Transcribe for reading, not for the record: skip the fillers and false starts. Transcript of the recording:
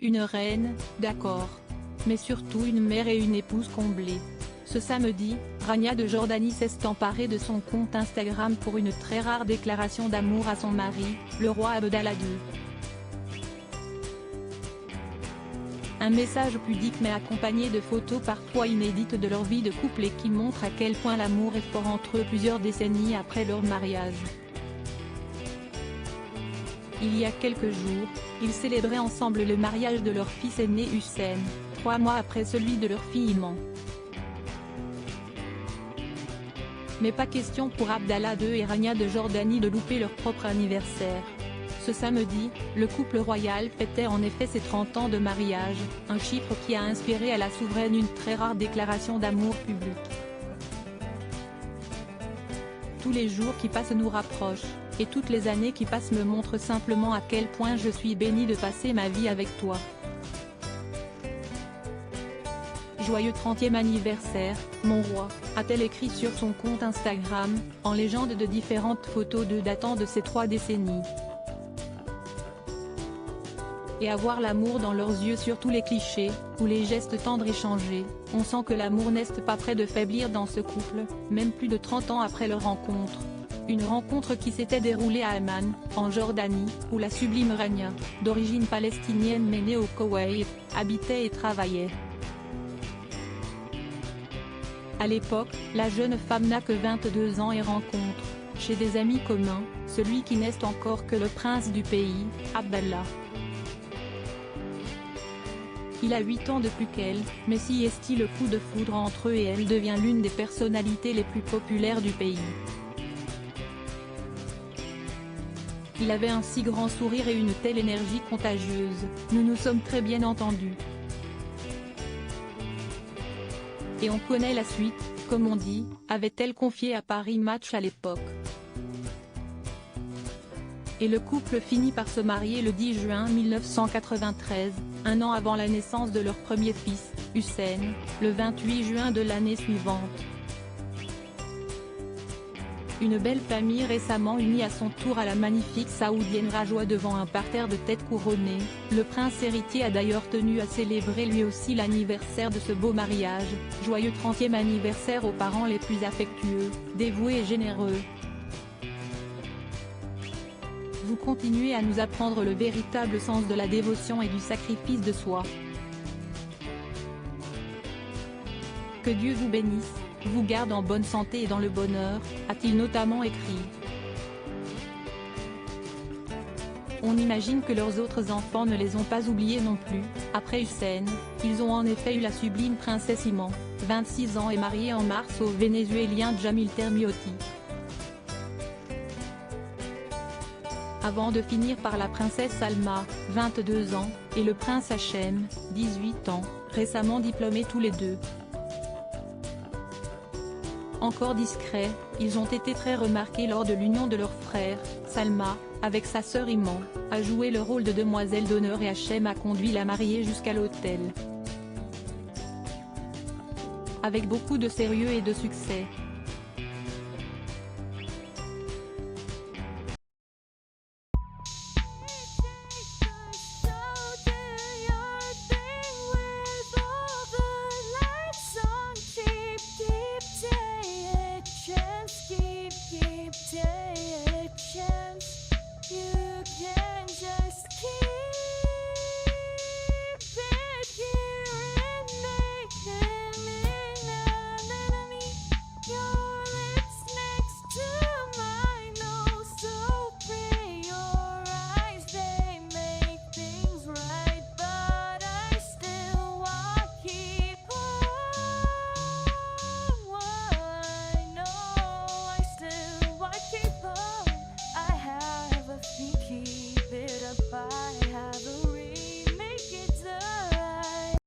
Une reine, d'accord. Mais surtout une mère et une épouse comblée. Ce samedi, Rania de Jordanie s'est emparée de son compte Instagram pour une très rare déclaration d'amour à son mari, le roi Abdallah II. Un message pudique mais accompagné de photos parfois inédites de leur vie de couple et qui montre à quel point l'amour est fort entre eux plusieurs décennies après leur mariage. Il y a quelques jours, ils célébraient ensemble le mariage de leur fils aîné Hussein, 3 mois après celui de leur fille Iman. Mais pas question pour Abdallah II et Rania de Jordanie de louper leur propre anniversaire. Ce samedi, le couple royal fêtait en effet ses 30 ans de mariage, un chiffre qui a inspiré à la souveraine une très rare déclaration d'amour publique. Tous les jours qui passent nous rapprochent, et toutes les années qui passent me montrent simplement à quel point je suis bénie de passer ma vie avec toi. Joyeux 30e anniversaire, mon roi, a-t-elle écrit sur son compte Instagram, en légende de différentes photos d'eux datant de ces 3 décennies. Et à voir l'amour dans leurs yeux sur tous les clichés, ou les gestes tendres échangés, on sent que l'amour n'est pas près de faiblir dans ce couple, même plus de 30 ans après leur rencontre. Une rencontre qui s'était déroulée à Amman, en Jordanie, où la sublime Rania, d'origine palestinienne mais née au Koweït, habitait et travaillait. À l'époque, la jeune femme n'a que 22 ans et rencontre, chez des amis communs, celui qui n'est encore que le prince du pays, Abdallah. Il a 8 ans de plus qu'elle, mais si est-il le coup de foudre entre eux et elle devient l'une des personnalités les plus populaires du pays. Il avait un si grand sourire et une telle énergie contagieuse, nous nous sommes très bien entendus. Et on connaît la suite, comme on dit, avait-elle confié à Paris Match à l'époque. Et le couple finit par se marier le 10 juin 1993, un an avant la naissance de leur premier fils, Hussein, le 28 juin de l'année suivante. Une belle famille récemment unie à son tour à la magnifique saoudienne rageoit devant un parterre de têtes couronnées. Le prince héritier a d'ailleurs tenu à célébrer lui aussi l'anniversaire de ce beau mariage. Joyeux 30e anniversaire aux parents les plus affectueux, dévoués et généreux. Vous continuez à nous apprendre le véritable sens de la dévotion et du sacrifice de soi. Que Dieu vous bénisse, vous garde en bonne santé et dans le bonheur, a-t-il notamment écrit. On imagine que leurs autres enfants ne les ont pas oubliés non plus. Après Hussein, ils ont en effet eu la sublime princesse Iman, 26 ans et mariée en mars au Vénézuélien Jamil Termiotti. Avant de finir par la princesse Salma, 22 ans, et le prince Hachem, 18 ans, récemment diplômés tous les deux. Encore discrets, ils ont été très remarqués lors de l'union de leur frère, Salma, avec sa sœur Iman, a joué le rôle de demoiselle d'honneur et Hachem a conduit la mariée jusqu'à l'autel. Avec beaucoup de sérieux et de succès,